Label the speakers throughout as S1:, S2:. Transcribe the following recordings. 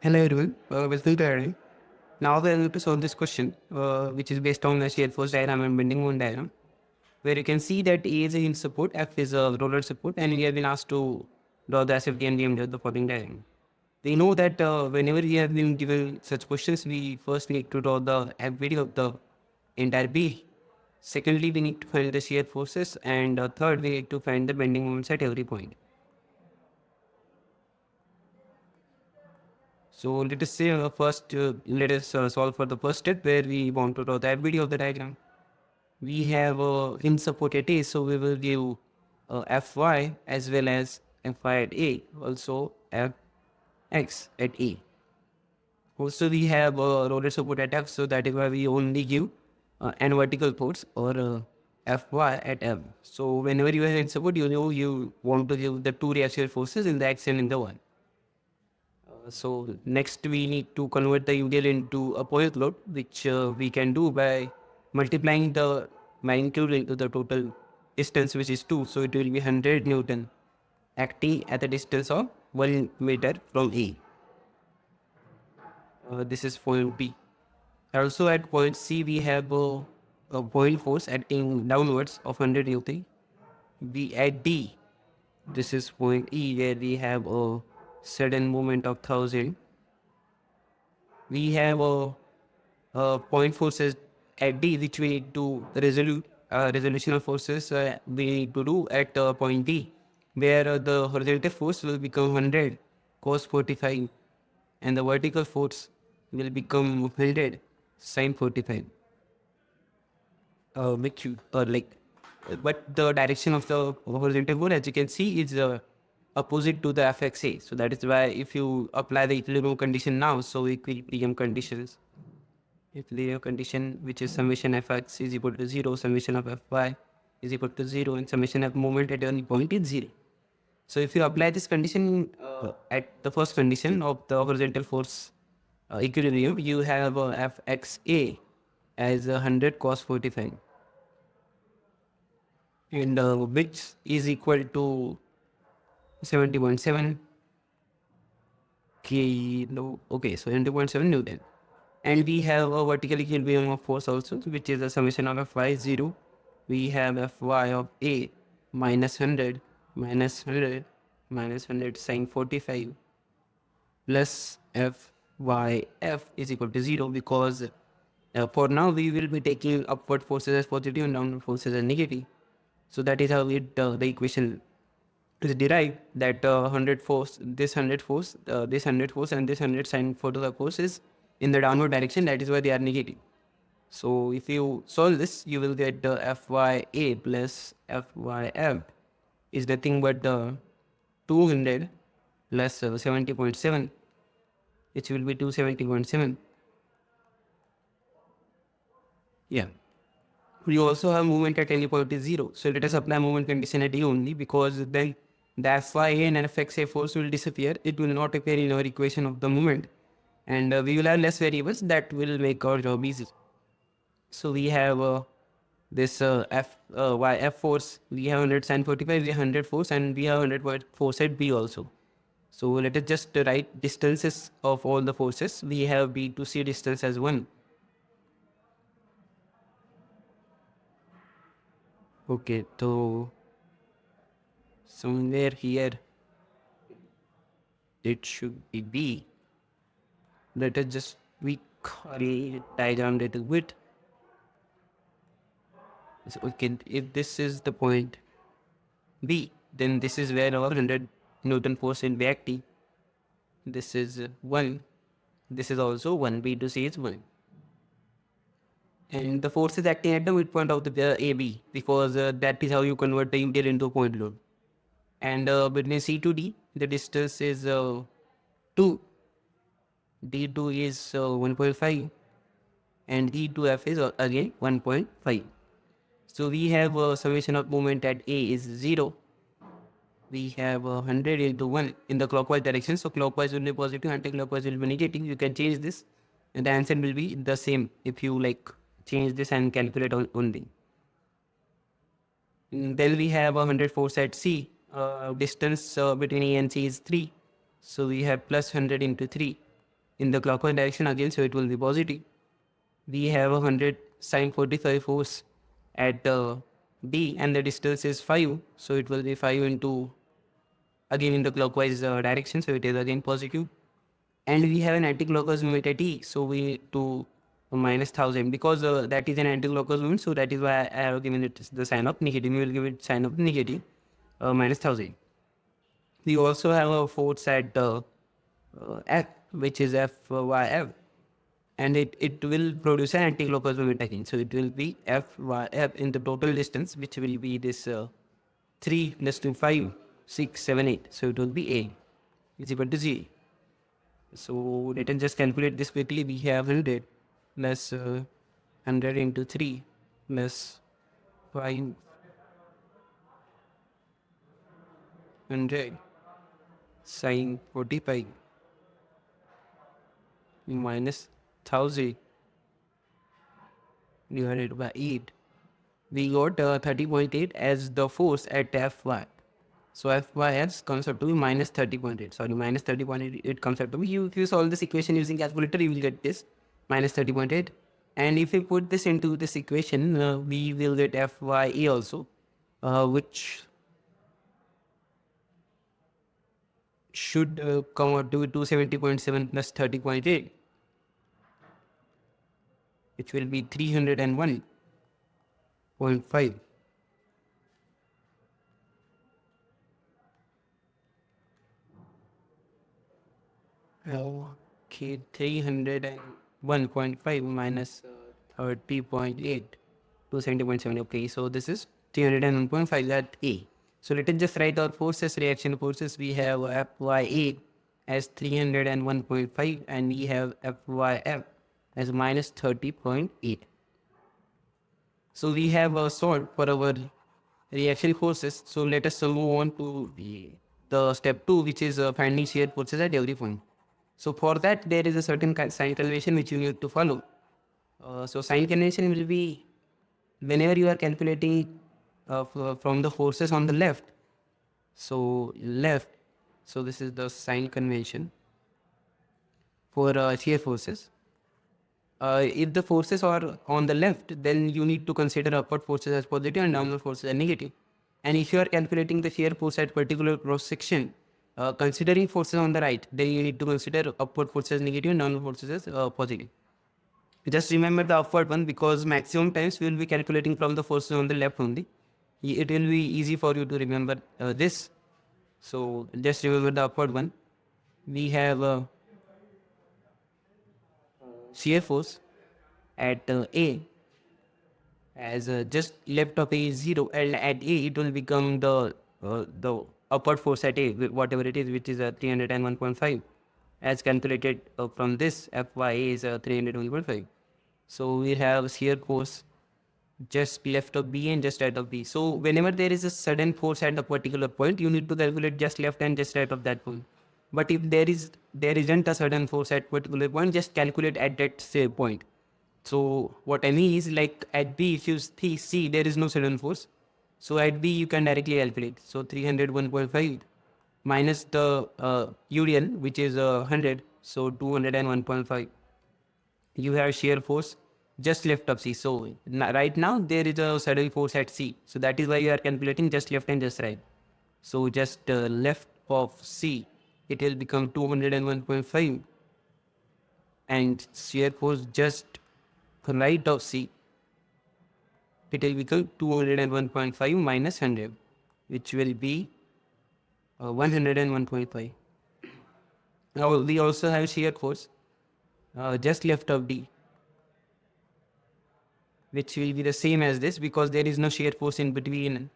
S1: Hello everyone, welcome to Aaron. Now we are going to solve this question, which is based on the shear force diagram and bending moment diagram, where you can see that A is a hinge support, F is a roller support, and we have been asked to draw the SFD and BMD of the following diagram. We know that whenever we have been given such questions, we first need to draw the FBD of the entire B. Secondly, we need to find the shear forces, and third, we need to find the bending moments at every point. So let us say first, let us solve for the first step where we want to draw the FBD of the diagram. We have in support at A, so we will give Fy as well as Fy at A, also Fx at A. Also we have roller support at F, so that is why we only give n vertical force or Fy at M. So whenever you have in support, you know you want to give the two reaxial forces in the X and in the Y. So next we need to convert the UDL into a point load, which we can do by multiplying the magnitude into the total distance, which is 2. So it will be 100 Newton acting at a distance of 1 meter from A. This is point B. Also at point C we have a point force acting downwards of 100 Newton. We at D, this is point E where we have a sudden movement of 1000. We have point forces at D, which we need to resolute resolutional forces we need to do at point D, where the horizontal force will become 100 cos 45 and the vertical force will become 100 sin 45. Which like, but the direction of the horizontal force, as you can see, is opposite to the Fxa. So that is why if you apply the equilibrium condition now, so equilibrium conditions, equilibrium condition, which is summation Fx is equal to 0, summation of Fy is equal to 0, and summation of moment at any point is 0. So if you apply this condition at the first condition of the horizontal force equilibrium, you have Fxa as 100 cos 45, and which is equal to 70.7 kilo. Okay, so 70.7 Newton. And we have a vertical equilibrium of force also, which is a summation of Fy 0. We have Fy of A minus 100 minus 100 minus 100 sin 45 plus Fyf is equal to 0, because for now we will be taking upward forces as positive and downward forces as negative. So that is how the equation is derived, that 100 force, this 100 force, this 100 force and this 100 sin 45 force is in the downward direction. That is why they are negative. So if you solve this, you will get Fya plus Fyf is nothing but 200 plus 70.7, which will be 270.7. Yeah. We also have movement at any point is 0. So let us apply movement condition at A only, because then the Fy and Fxa force will disappear. It will not appear in our equation of the movement. And we will have less variables that will make our job easy. So we have this Yf force, we have 100 sin 45, we have 100 force, and we have 100 force at B also. So let us just write distances of all the forces. We have B to C distance as 1. Okay, so somewhere here it should be B. Let us just tweak the diagram a little bit. So okay, if this is the point B, then this is where our 100 Newton force will be acting. This is 1. This is also 1. B to C is 1. And the force is acting at the midpoint of the AB, because that is how you convert the interior into a point load. And between C to D, the distance is 2. D2 is 1.5 and E to F is again 1.5. So we have a summation of moment at A is 0. We have 100 into 1 in the clockwise direction. So clockwise will be positive, anti-clockwise will be negative. You can change this and the answer will be the same if you like change this and calculate only. Then we have 100 force at C. Distance between A and C is 3. So we have plus 100 into 3. in the clockwise direction again, so it will be positive. We have 100 sine 45 force at B, and the distance is 5, so it will be 5 into again in the clockwise direction, so it is again positive. And we have an anti-clockwise movement at E, so we need to minus 1000 because that is an anti-clockwise movement, so that is why I have given it the sign of negative. We will give it sign of negative minus 1000. We also have a force at F, which is F, and it will produce an anti-clockwise movement again. So it will be F in the total distance, which will be this 3 less than 5, 6, 7, 8. So it will be A is equal to 0. So let us just calculate this quickly. We have 100 plus 100 into 3 plus 500 sine 45 minus 1000 divided by 8. We got 30.8 as the force at Fy. So Fy comes up to be minus 30.8. Sorry, minus 30.8 it comes up to be. If you solve this equation using calculator, you will get this minus 30.8. And if we put this into this equation, we will get Fya also, which should come out to 270.7 plus 30.8, which will be 301.5. Okay, 301.5 minus 30.8, 270.7. Okay, so this is 301.5 at A. So let us just write our forces, reaction forces. We have Fya as 301.5 and we have Fyf as minus 30.8. So we have solved for our reaction forces. So let us move on to the step 2, which is finding shear forces at every point. So for that, there is a certain sign convention which you need to follow. So sign convention will be whenever you are calculating from the forces on the left. So left, so this is the sign convention for shear forces. If the forces are on the left, then you need to consider upward forces as positive and downward forces as negative. And if you are calculating the shear force at particular cross section, considering forces on the right, then you need to consider upward forces as negative and downward forces as positive. Just remember the upward one, because maximum times we will be calculating from the forces on the left only. It will be easy for you to remember this. So just remember the upward one. We have shear force at A as just left of A is 0, and at A it will become the upward force at A, whatever it is, which is 301.5 as calculated from this. Fy is 301.5. So we have shear force just left of B and just right of B. So whenever there is a sudden force at a particular point, you need to calculate just left and just right of that point. But if there isn't a sudden force at particular point, just calculate at that same point. So what I mean is, like at B, if you see there is no sudden force, so at B you can directly calculate. So 301.5 minus the UDL, which is 100, so 201.5. You have shear force just left of C. So right now there is a sudden force at C. So that is why you are calculating just left and just right. So just left of C, it will become 201.5, and shear force just right of C, it will become 201.5 minus 100, which will be 101.5. Now we also have shear force just left of D, which will be the same as this, because there is no shear force in between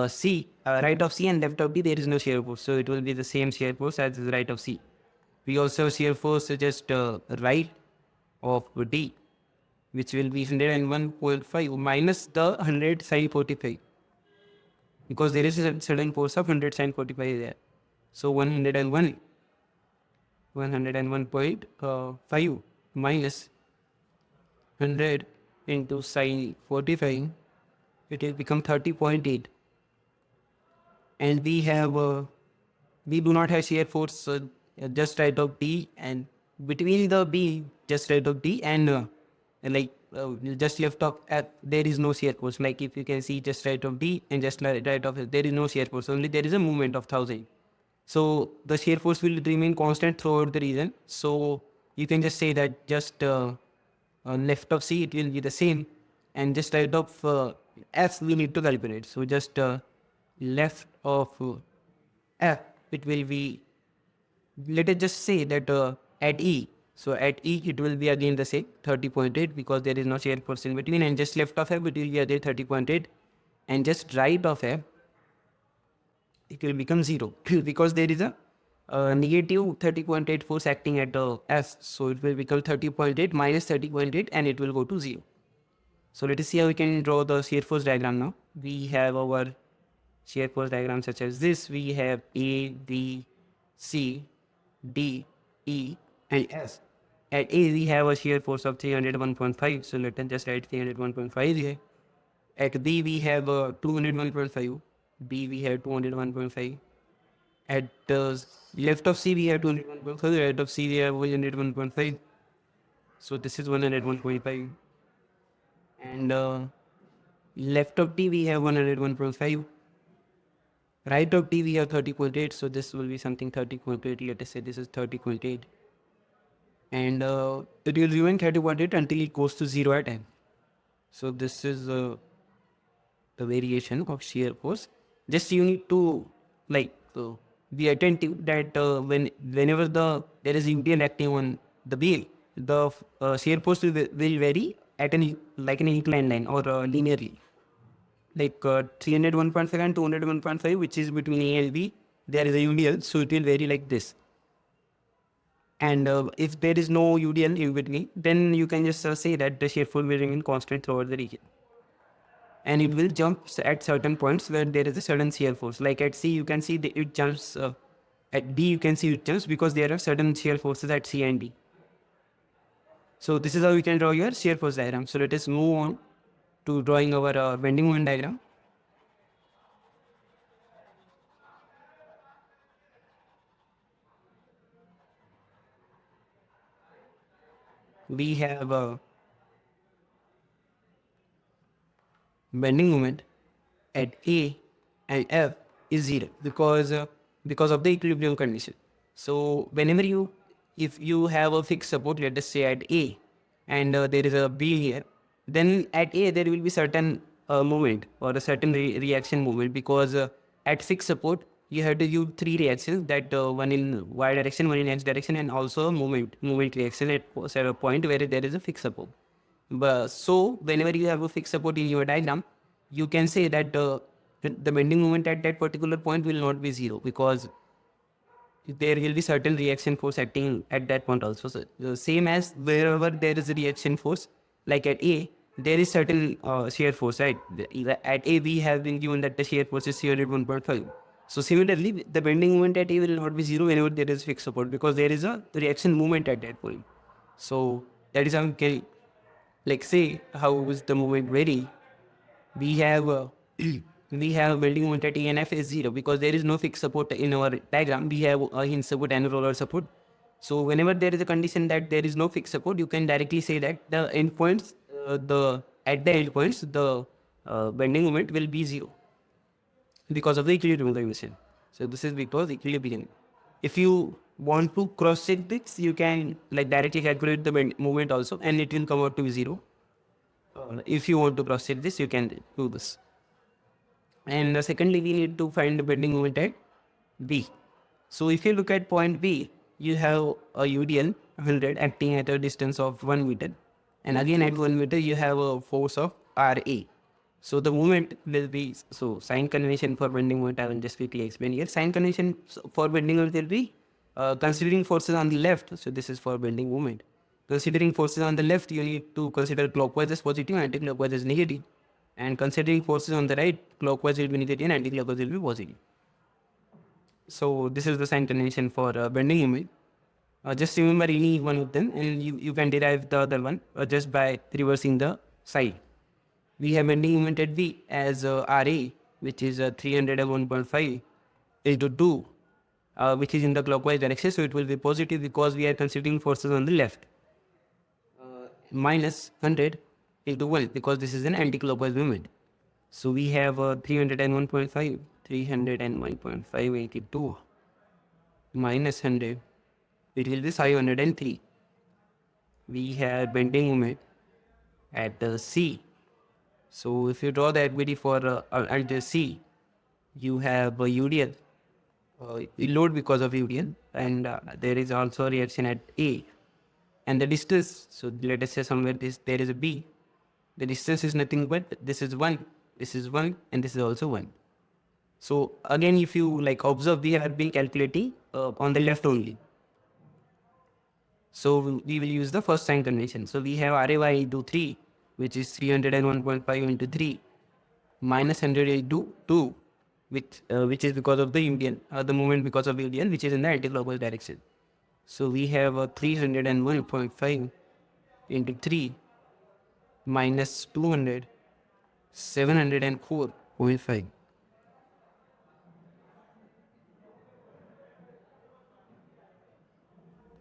S1: C, right of C and left of D. There is no shear force, so it will be the same shear force as the right of C. We also have shear force just right of D, which will be 101.5 minus the 100 sine 45, because there is a sudden force of 100 sine 45 there. So 101.5 minus 100 into sine 45, it will become 30.8. And we do not have shear force just right of D, and between the B, just right of D, and just left of F, there is no shear force. Like if you can see just right of D and just right of F, there is no shear force. Only there is a movement of 1000. So the shear force will remain constant throughout the region. So you can just say that just left of C it will be the same, and just right of F we need to calculate. So just left of F it will be, let us just say that at E. So at E it will be again the same 30.8 because there is no shear force in between, and just left of F it will be again 30.8, and just right of F it will become 0 because there is a negative 30.8 force acting at the S. So it will become 30.8 minus 30.8 and it will go to 0. So let us see how we can draw the shear force diagram now. We have our shear force diagram such as this. We have A, B, C, D, E and S. At A we have a shear force of 301.5. So let us just write 301.5 here. At B we have 201.5. B we have 201.5. At left of C we have 201.5. Right of C we have 101.5. So this is 101.5. And left of D we have 101.5. Right of D we have 30.8. So this will be something 30.8. Let us say this is 30.8. And it will remain 30.8 until it goes to 0 at n. So this is the variation of shear force. Just you need to be attentive that whenever there is UDL acting on the beam, the shear force will vary at an inclined line or linearly. Like 301.5 and 201.5, which is between A and B, there is a UDL, so it will vary like this. And if there is no UDL in between, then you can just say that the shear force will remain constant throughout the region. And it will jump at certain points where there is a certain shear force. Like at C, you can see it jumps. At D, you can see it jumps because there are certain shear forces at C and D. So this is how you can draw your shear force diagram. So let us move on to drawing our bending moment diagram. We have a bending moment at A and F is 0 because of the equilibrium condition. So whenever if you have a fixed support, let us say at A, and there is a B here, then at A there will be certain movement or a certain reaction movement because at fixed support you have to use three reactions, that one in y direction, one in x direction, and also a movement reaction at a point where there is a fixed support. But so whenever you have a fixed support in your diagram, you can say that the bending moment at that particular point will not be 0 because there will be certain reaction force acting at that point also. So the same as wherever there is a reaction force, like at A, there is certain shear force, right? At A, we have been given that the shear force is 101.5. So similarly, the bending moment at A will not be 0 whenever there is fixed support because there is a reaction movement at that point. So that is how we can say how is the movement vary. We have we have bending moment at ENF is 0 because there is no fixed support in our diagram. We have a hinge support and roller support. So whenever there is a condition that there is no fixed support, you can directly say that the endpoints, at the endpoints, the bending moment will be 0 because of the equilibrium condition. So this is because equilibrium. If you want to cross check this, you can directly calculate the movement also, and it will come out to 0. If you want to cross check this, you can do this. And secondly, we need to find the bending moment at B. So if you look at point B, you have a UDL 100 acting at a distance of 1 meter. And again at 1 meter, you have a force of RA. So the moment will be, so sign convention for bending moment, I will just quickly explain here. Sign convention for bending moment will be considering forces on the left. So this is for bending moment. Considering forces on the left, you need to consider clockwise as positive and anti-clockwise as negative. And considering forces on the right, clockwise will be negative and anti-clockwise will be positive. So this is the sign convention for bending moment. Just remember any one of them, and you can derive the other one just by reversing the sign. We have bending moment at V as RA, which is 301.5 into 2 which is in the clockwise direction, so it will be positive because we are considering forces on the left. Minus 100 into 1 because this is an anti-clockwise movement. So we have 301.5, 301.582 minus 100, it will be 503. We have bending moment at C. So if you draw the equity for at the C, you have UDL, load because of UDL, and there is also reaction at A. And the distance, so let us say somewhere there is a B. The distance is nothing but this is 1, this is 1, and this is also 1. So again, if you like observe, we have been calculating on the left only. So we will use the first sign convention. So we have RAY into 3, which is 301.5 into 3, minus 100 into 2, which is because of the Indian, the movement because of Indian, which is in the anti-clockwise direction. So we have 301.5 into 3 minus 200, 704.5.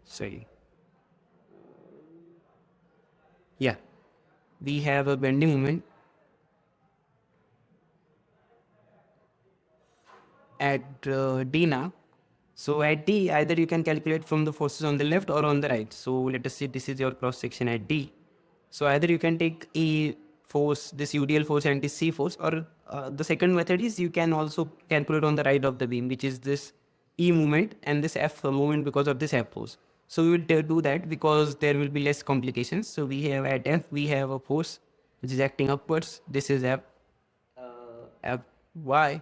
S1: Sorry. Yeah. We have a bending moment at D now. So at D, either you can calculate from the forces on the left or on the right. So let us say this is your cross section at D. So either you can take E force, this UDL force and this C force, or the second method is you can also calculate on the right of the beam, which is this E movement and this F movement because of this F force. So we will do that because there will be less complications. So we have at F, we have a force which is acting upwards. This is Fy,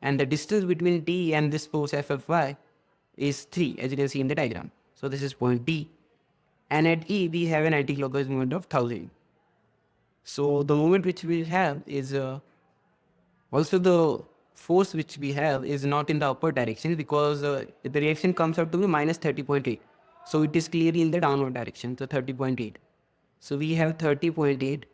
S1: and the distance between D and this force Ffy is 3, as you can see in the diagram. So this is point D. And at E, we have an anti-clockwise movement of 1000. So the moment which we have is also the force which we have is not in the upward direction because the reaction comes out to be minus 30.8. So it is clearly in the downward direction, so 30.8. So we have 30.8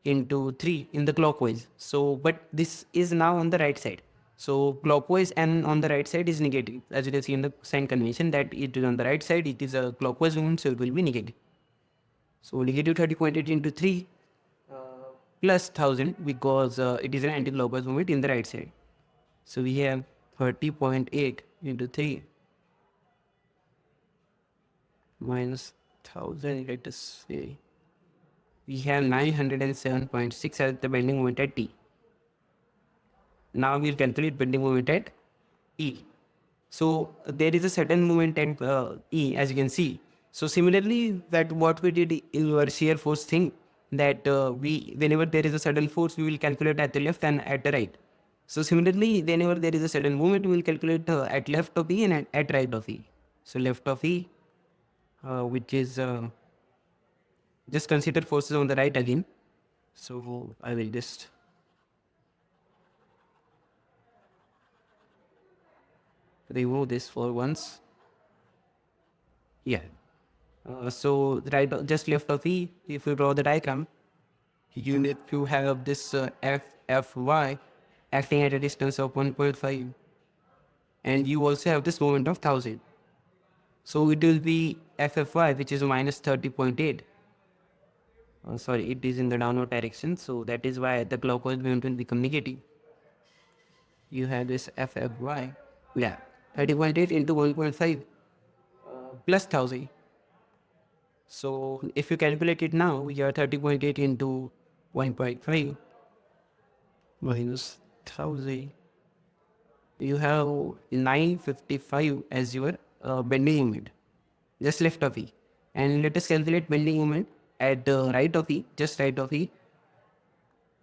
S1: into 3 in the clockwise. So, but this is now on the right side. So clockwise and on the right side is negative. As you can see in the sign convention that it is on the right side, it is a clockwise movement, so it will be negative. So negative 30.8 into 3 plus 1000 because it is an anti-clockwise movement in the right side. So we have 30.8 into 3 minus 1000, let us say. We have 907.6 as the bending moment at T. Now we'll calculate bending moment at E. So there is a certain moment at E, as you can see. So similarly, that what we did in our shear force thing, that whenever there is a sudden force, we will calculate at the left and at the right. So similarly, whenever there is a sudden movement, we will calculate at left of E and at right of E. So left of E, which is just consider forces on the right again. So I will just remove this for once. Yeah. So right, just left of E, if you draw the diagram, you need to have this Fy acting at a distance of 1.5, and you also have this moment of 1000. So it will be Ffy, which is minus 30.8. Sorry, it is in the downward direction, so that is why the clockwise movement will become negative. You have this Fy, yeah, 30.8 into 1.5 plus 1000. So if you calculate it now, we are 30.8 into 1.5 minus 1000. You have 955 as your bending moment, just left of E. And let us calculate bending moment at the right of E, just right of E.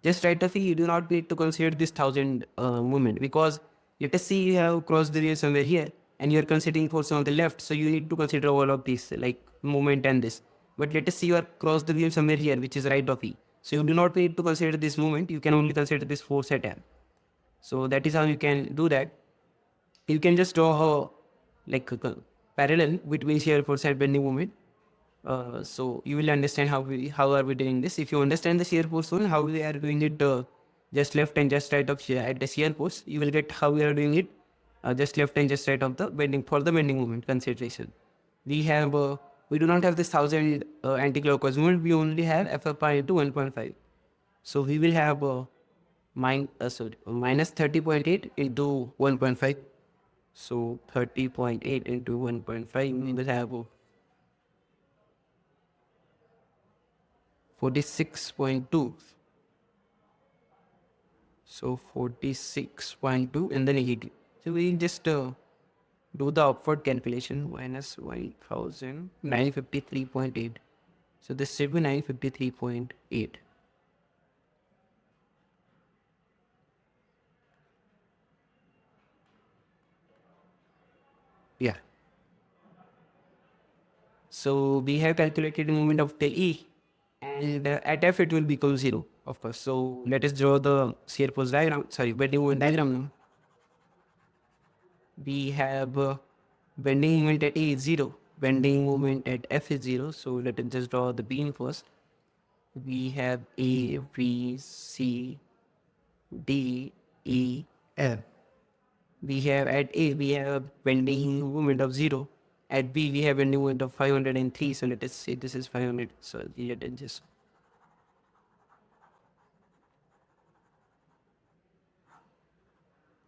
S1: Just right of E, you do not need to consider this 1000 movement because let us see you have crossed the rear somewhere here and you are considering force on the left, so you need to consider all of this like movement and this. But let us see you are crossed the rear somewhere here, which is right of E. So you do not need to consider this movement, you can only consider this force at M. So that is how you can do that. You can just draw like parallel between shear force and bending moment. So you will understand how are we doing this. If you understand the shear force one, how we are doing it just left and just right of shear at the shear force, you will get how we are doing it just left and just right of the bending for the bending moment consideration. We have we do not have this 1000 anti-clockwise movement. We only have FFI into 1.5. So we will have minus 30.8 into 1.5. So 30.8 into 1.5, we will have 46.2. So 46.2 in the negative. So we just do the upward calculation. Minus 1953.8. So this should be 953.8. Yeah. So we have calculated the moment of the E, and at F it will be equal to 0, of course. So let us draw the shear force diagram, sorry, bending moment diagram now. We have bending moment at E is 0, bending moment at F is 0. So let us just draw the beam first. We have A, B, C, D, E, F. We have at A, we have bending moment of 0. At B, we have bending moment of 503. So let us say this is 500. So let us just.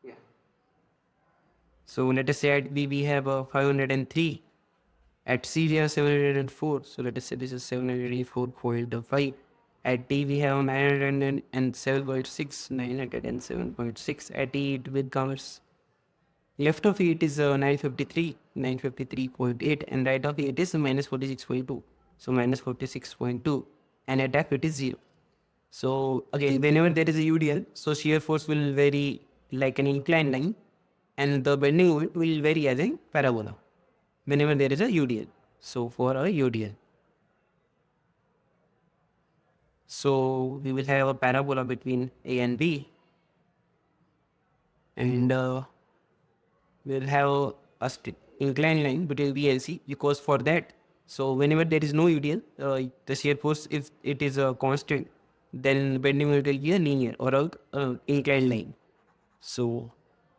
S1: Yeah. So let us say at B, we have 503. At C, we have 704. So let us say this is 784.5. At D, we have 907.6, 907.6. At E, it becomes left of it is 953, 953.8, and right of it is minus 46.2. So minus 46.2, and at F it is 0. So again, whenever there is a UDL, so shear force will vary like an inclined line, and the bending moment will vary as a parabola whenever there is a UDL. So for a UDL, so we will have a parabola between A and B, and we'll have a inclined line between B and C, because for that, so whenever there is no UDL, the shear force, if it is a constant, then bending moment will be a linear or a inclined line. So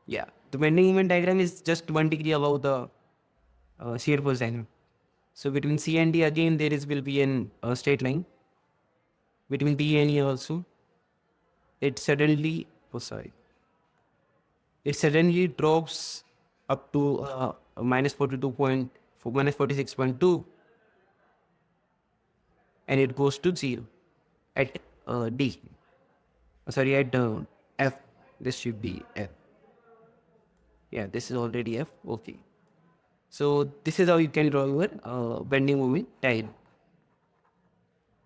S1: yeah, the bending moment diagram is just 1 degree above the shear force diagram. So between C and D again there is will be an straight line. Between B and E also, it suddenly, oh sorry, it suddenly drops up to minus 46.2, and it goes to 0 at D. Sorry, at F. This should be F. Yeah, this is already F. Okay. So this is how you can draw your bending moment diagram.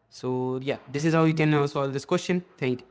S1: So yeah, this is how you can solve this question. Thank you.